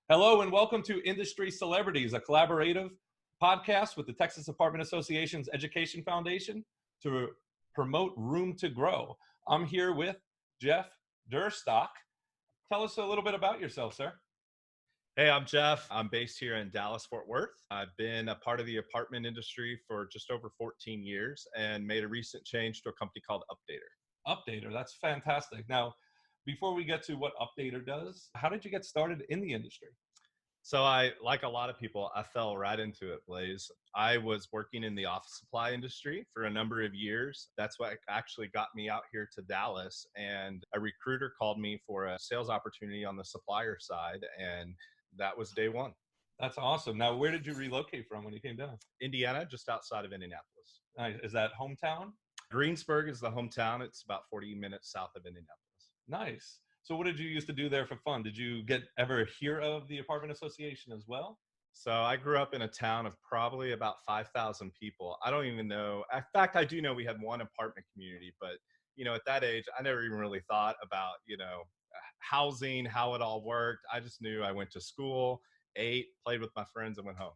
Hello and welcome to Industry Celebrities, a collaborative podcast with the Texas Apartment Association's Education Foundation to promote room to grow. I'm here with Jeff Duerstock. Tell us a little bit about yourself, sir. Hey, I'm Jeff. I'm based here in Dallas, Fort Worth. I've been a part of the apartment industry for just over 14 years and made a recent change to a company called Updater. Updater, that's fantastic. Now, before we get to what Updater does, how did you get started in the industry? So like a lot of people, I fell right into it, Blaise. I was working in the office supply industry for a number of years. That's what actually got me out here to Dallas. And a recruiter called me for a sales opportunity on the supplier side. And that was day one. That's awesome. Now, where did you relocate from when you came down? Indiana, just outside of Indianapolis. Nice. Is that hometown? Greensburg is the hometown. It's about 40 minutes south of Indianapolis. Nice. So what did you used to do there for fun? Did you ever hear of the Apartment Association as well? So I grew up in a town of probably about 5,000 people. I don't even know. In fact, I do know we had one apartment community, but at that age, I never even really thought about, housing, how it all worked. I just knew I went to school, ate, played with my friends, and went home.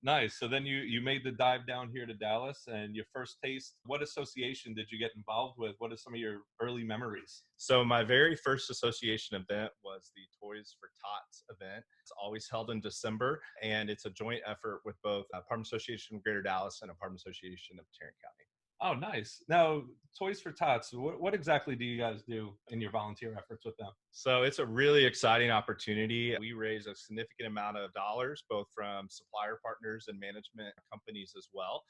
Nice. So then you made the dive down here to Dallas, and your first taste, what association did you get involved with? What are some of your early memories? So my very first association event was the Toys for Tots event. It's always held in December, and it's a joint effort with both Apartment Association of Greater Dallas and Apartment Association of Tarrant County. Oh, nice. Now, Toys for Tots, what exactly do you guys do in your volunteer efforts with them? So it's a really exciting opportunity. We raise a significant amount of dollars, both from supplier partners and management companies as well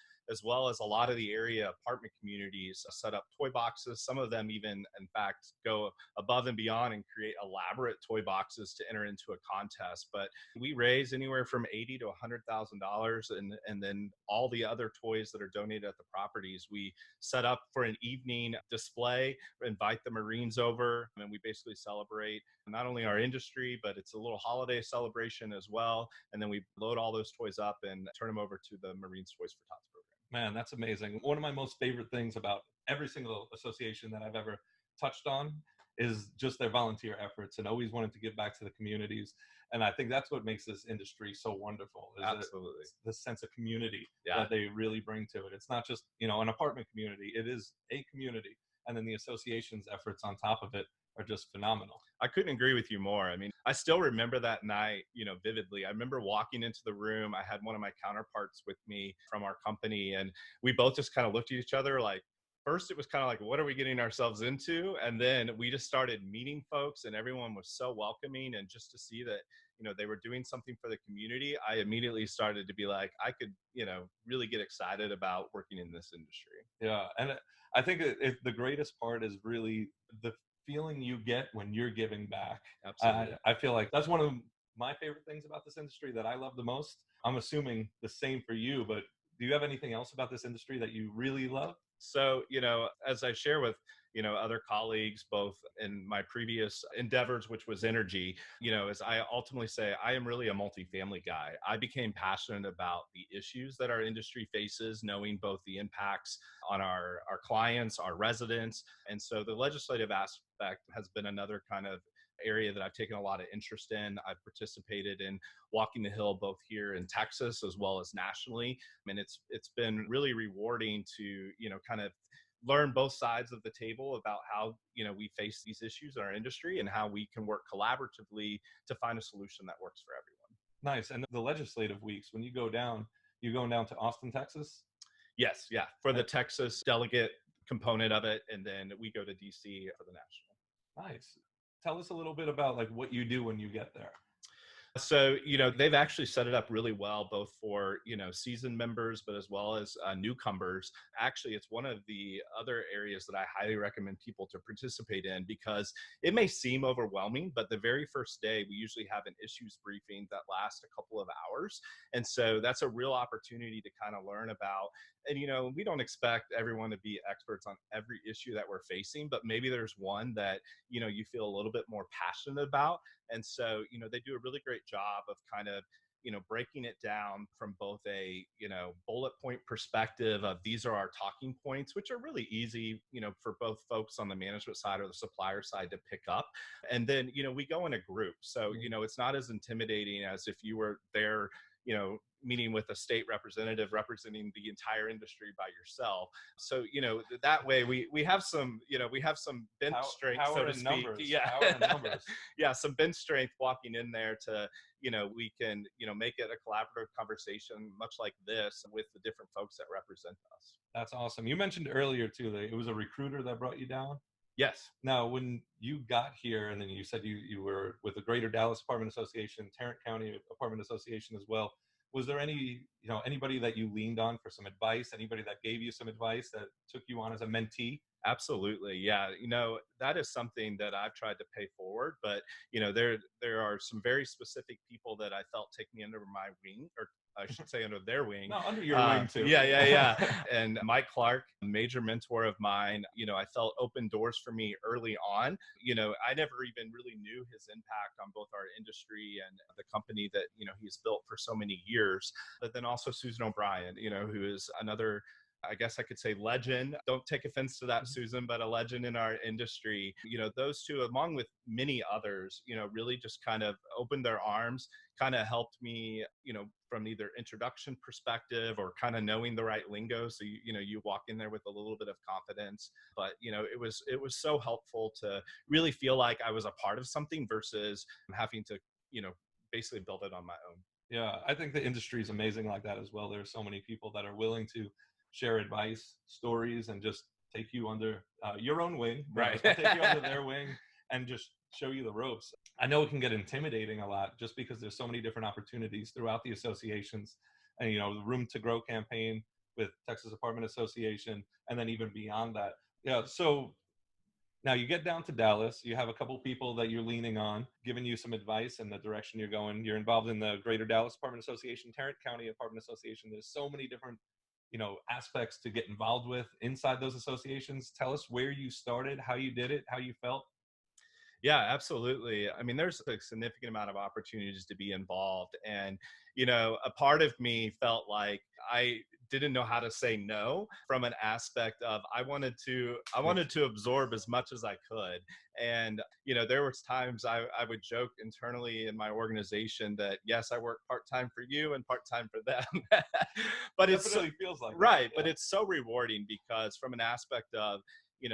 as a lot of the area apartment communities set up toy boxes. Some of them even, in fact, go above and beyond and create elaborate toy boxes to enter into a contest. But we raise anywhere from $80,000 to $100,000, and then all the other toys that are donated at the properties, we set up for an evening display, invite the Marines over, and we basically celebrate not only our industry, but it's a little holiday celebration as well. And then we load all those toys up and turn them over to the Marines Toys for Tots program. Man, that's amazing. One of my most favorite things about every single association that I've ever touched on is just their volunteer efforts and always wanting to give back to the communities. And I think that's what makes this industry so wonderful. Absolutely. The sense of community Yeah. that they really bring to it. It's not just, an apartment community. It is a community. And then the association's efforts on top of it are just phenomenal. I couldn't agree with you more. I mean, I still remember that night, vividly. I remember walking into the room. I had one of my counterparts with me from our company, and we both just kind of looked at each other like, first it was kind of like, what are we getting ourselves into? And then we just started meeting folks, and everyone was so welcoming. And just to see that, they were doing something for the community, I immediately started to be like, I could, really get excited about working in this industry. Yeah. And I think the greatest part is really the feeling you get when you're giving back. Absolutely. I feel like that's one of my favorite things about this industry that I love the most. I'm assuming the same for you, but do you have anything else about this industry that you really love? So, as I share with, other colleagues, both in my previous endeavors, which was energy, as I ultimately say, I am really a multifamily guy. I became passionate about the issues that our industry faces, knowing both the impacts on our clients, our residents. And so the legislative aspect has been another kind of area that I've taken a lot of interest in. I've participated in Walking the Hill both here in Texas as well as nationally. And it's been really rewarding to, kind of learn both sides of the table about how, we face these issues in our industry and how we can work collaboratively to find a solution that works for everyone. Nice. And the legislative weeks, when you going down to Austin, Texas? Yes. Yeah. For the Texas delegate component of it. And then we go to DC for the national. Nice. Tell us a little bit about like what you do when you get there. So, they've actually set it up really well, both for, seasoned members, but as well as newcomers. Actually, it's one of the other areas that I highly recommend people to participate in because it may seem overwhelming, but the very first day, we usually have an issues briefing that lasts a couple of hours. And so that's a real opportunity to kind of learn about. And, we don't expect everyone to be experts on every issue that we're facing, but maybe there's one that, you feel a little bit more passionate about. And so, they do a really great job of kind of, breaking it down from both a, bullet point perspective of these are our talking points, which are really easy, for both folks on the management side or the supplier side to pick up. And then, we go in a group. So, it's not as intimidating as if you were there, meeting with a state representative representing the entire industry by yourself. So, that way we have some, we have some bench strength, so to speak. Numbers. Yeah. Power in numbers. Yeah. Some bench strength walking in there to, we can, make it a collaborative conversation, much like this, with the different folks that represent us. That's awesome. You mentioned earlier too that it was a recruiter that brought you down. Yes. Now, when you got here, and then you said you were with the Greater Dallas Apartment Association, Tarrant County Apartment Association as well, was there anybody that you leaned on for some advice? Anybody that gave you some advice that took you on as a mentee? Absolutely. Yeah. That is something that I've tried to pay forward, but, there are some very specific people that I felt take me under my wing, or I should say under their wing. No, under your wing too. Yeah. And Mike Clark, a major mentor of mine, I felt opened doors for me early on. I never even really knew his impact on both our industry and the company that, he's built for so many years. But then also Susan O'Brien, who is another, I guess I could say, legend. Don't take offense to that, Susan, but a legend in our industry. Those two, along with many others, really just kind of opened their arms, kind of helped me, from either introduction perspective or kind of knowing the right lingo. So, you walk in there with a little bit of confidence, but, it was so helpful to really feel like I was a part of something versus having to, basically build it on my own. Yeah, I think the industry is amazing like that as well. There are so many people that are willing to share advice, stories, and just take you under your own wing, right? Take you under their wing and just show you the ropes. I know it can get intimidating a lot just because there's so many different opportunities throughout the associations, and the Room to Grow campaign with Texas Apartment Association, and then even beyond that. Yeah. So now you get down to Dallas, you have a couple people that you're leaning on, giving you some advice in the direction you're going. You're involved in the Greater Dallas Apartment Association, Tarrant County Apartment Association. There's so many different aspects to get involved with inside those associations. Tell us where you started, how you did it, how you felt. Yeah, absolutely. I mean, there's a significant amount of opportunities to be involved. And, a part of me felt like I didn't know how to say no, from an aspect of I wanted to absorb as much as I could. And, there was times I would joke internally in my organization that, yes, I work part-time for you and part-time for them. But it definitely feels like right. That, yeah. But it's so rewarding because from an aspect of,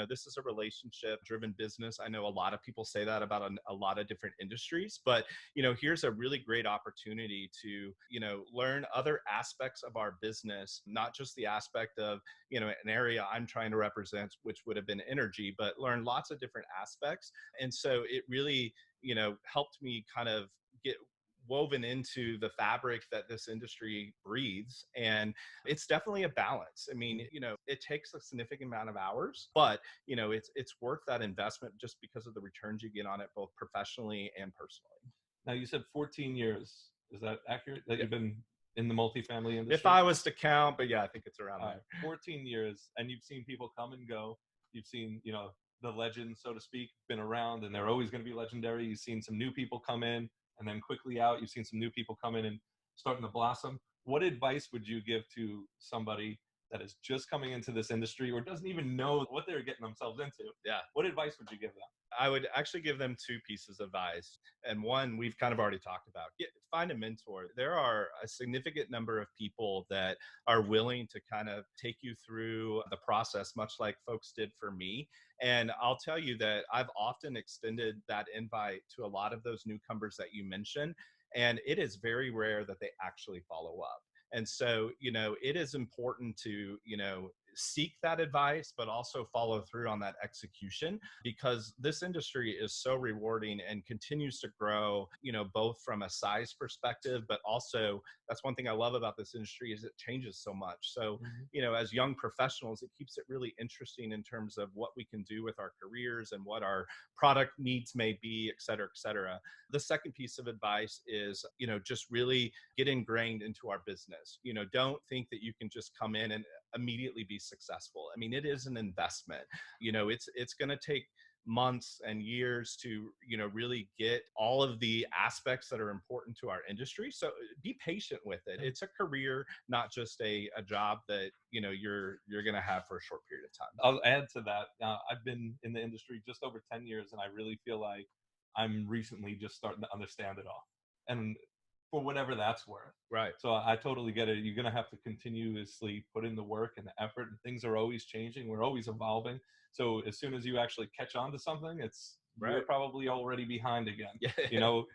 this is a relationship driven business. I know a lot of people say that about a lot of different industries, but, here's a really great opportunity to, learn other aspects of our business, not just the aspect of, an area I'm trying to represent, which would have been energy, but learn lots of different aspects. And so it really, helped me kind of get woven into the fabric that this industry breathes. And it's definitely a balance. I mean, it takes a significant amount of hours, but it's worth that investment just because of the returns you get on it, both professionally and personally. Now you said 14 years. Is that accurate? That you've been in the multifamily industry? If I was to count, but yeah, I think it's around there. 14 years, and you've seen people come and go. You've seen, the legends, so to speak, been around, and they're always going to be legendary. You've seen some new people come in and then quickly out. You've seen some new people come in and starting to blossom. What advice would you give to somebody that is just coming into this industry or doesn't even know what they're getting themselves into? Yeah. What advice would you give them? I would actually give them two pieces of advice. And one, we've kind of already talked about. Find a mentor. There are a significant number of people that are willing to kind of take you through the process, much like folks did for me. And I'll tell you that I've often extended that invite to a lot of those newcomers that you mentioned. And it is very rare that they actually follow up. And so, it is important to, seek that advice, but also follow through on that execution, because this industry is so rewarding and continues to grow, both from a size perspective, but also that's one thing I love about this industry is it changes so much. So, as young professionals, it keeps it really interesting in terms of what we can do with our careers and what our product needs may be, et cetera, et cetera. The second piece of advice is, just really get ingrained into our business. Don't think that you can just come in and immediately be successful. I mean, it is an investment. It's going to take months and years to, really get all of the aspects that are important to our industry. So be patient with it. It's a career, not just a job that, you're going to have for a short period of time. I'll add to that. I've been in the industry just over 10 years, and I really feel like I'm recently just starting to understand it all. And for whatever that's worth. Right. So I totally get it. You're going to have to continuously put in the work and the effort, and things are always changing. We're always evolving. So as soon as you actually catch on to something, you're probably already behind again. Yeah.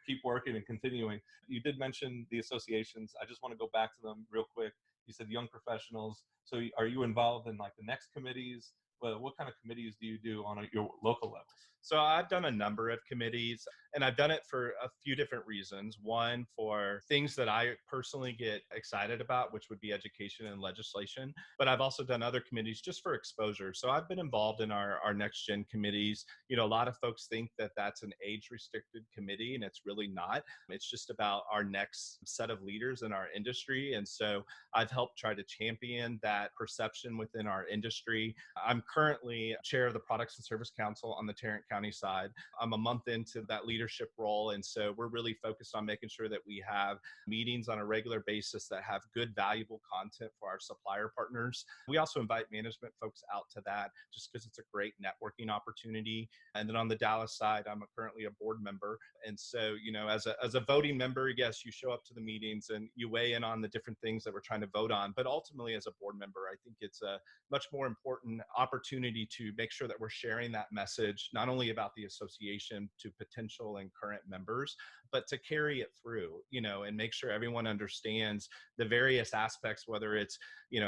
Keep working and continuing. You did mention the associations. I just want to go back to them real quick. You said young professionals. So are you involved in like the next committees? Well, what kind of committees do you do on your local level? So I've done a number of committees, and I've done it for a few different reasons. One, for things that I personally get excited about, which would be education and legislation. But I've also done other committees just for exposure. So I've been involved in our Nextgen committees. A lot of folks think that that's an age-restricted committee, and it's really not. It's just about our next set of leaders in our industry. And so I've helped try to champion that perception within our industry. I'm currently chair of the Products and Service Council on the Tarrant County side. I'm a month into that leadership role. And so we're really focused on making sure that we have meetings on a regular basis that have good, valuable content for our supplier partners. We also invite management folks out to that just because it's a great networking opportunity. And then on the Dallas side, I'm currently a board member. And so, as a voting member, yes, you show up to the meetings and you weigh in on the different things that we're trying to vote on. But ultimately, as a board member, I think it's a much more important opportunity to make sure that we're sharing that message, not only about the association to potential and current members, but to carry it through, and make sure everyone understands the various aspects, whether it's,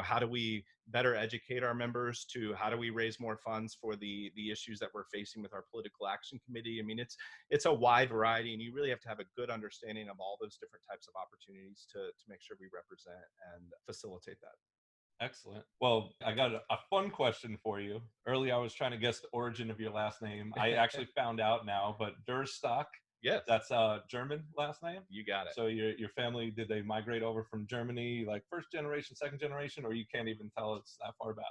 how do we better educate our members, to how do we raise more funds for the issues that we're facing with our political action committee. I mean, it's a wide variety, and you really have to have a good understanding of all those different types of opportunities to make sure we represent and facilitate that. Excellent. Well, I got a fun question for you. Earlier, I was trying to guess the origin of your last name. I actually found out now, but Duerstock, yes, that's a German last name? You got it. So your family, did they migrate over from Germany, like first generation, second generation, or you can't even tell it's that far back?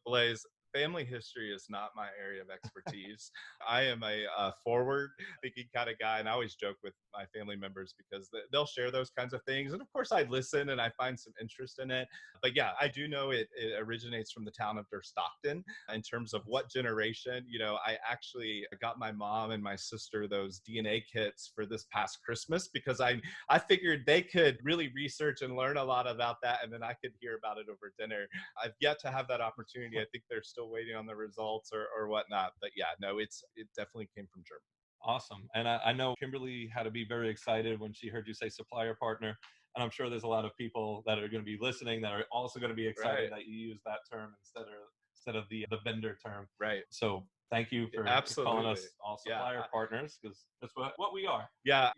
Blaise, family history is not my area of expertise. I am a forward thinking kind of guy. And I always joke with my family members because they'll share those kinds of things. And of course I listen and I find some interest in it. But yeah, I do know it originates from the town of Duerstockton. In terms of what generation, I actually got my mom and my sister those DNA kits for this past Christmas because I figured they could really research and learn a lot about that. And then I could hear about it over dinner. I've yet to have that opportunity. I think they're still waiting on the results or whatnot. But yeah, no, it definitely came from Germany. Awesome. And I know Kimberly had to be very excited when she heard you say supplier partner. And I'm sure there's a lot of people that are going to be listening that are also going to be excited that you use that term instead of the vendor term. Right. So thank you for calling us all supplier partners, because that's what we are. Yeah,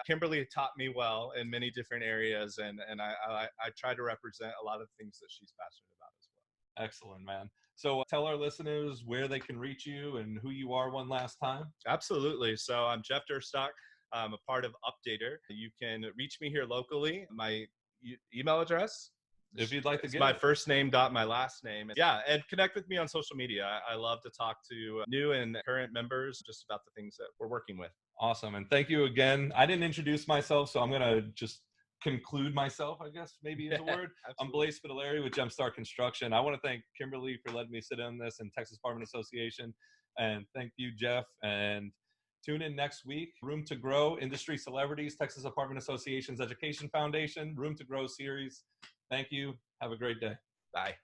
Kimberly taught me well in many different areas, and I try to represent a lot of things that she's passionate about as well. Excellent, man. So tell our listeners where they can reach you and who you are one last time. Absolutely. So I'm Jeff Duerstock. I'm a part of Updater. You can reach me here locally. My email address, if you'd like to get my first name dot my last name. Yeah, and connect with me on social media. I love to talk to new and current members just about the things that we're working with. Awesome. And thank you again. I didn't introduce myself, so I'm going to just conclude myself, I guess maybe is a word. I'm Blaise Spitaleri with Gemstar Construction. I want to thank Kimberly for letting me sit in this, and Texas Apartment Association. And thank you, Jeff. And tune in next week. Room to Grow, Industry Celebrities, Texas Apartment Association's Education Foundation, Room to Grow series. Thank you. Have a great day. Bye.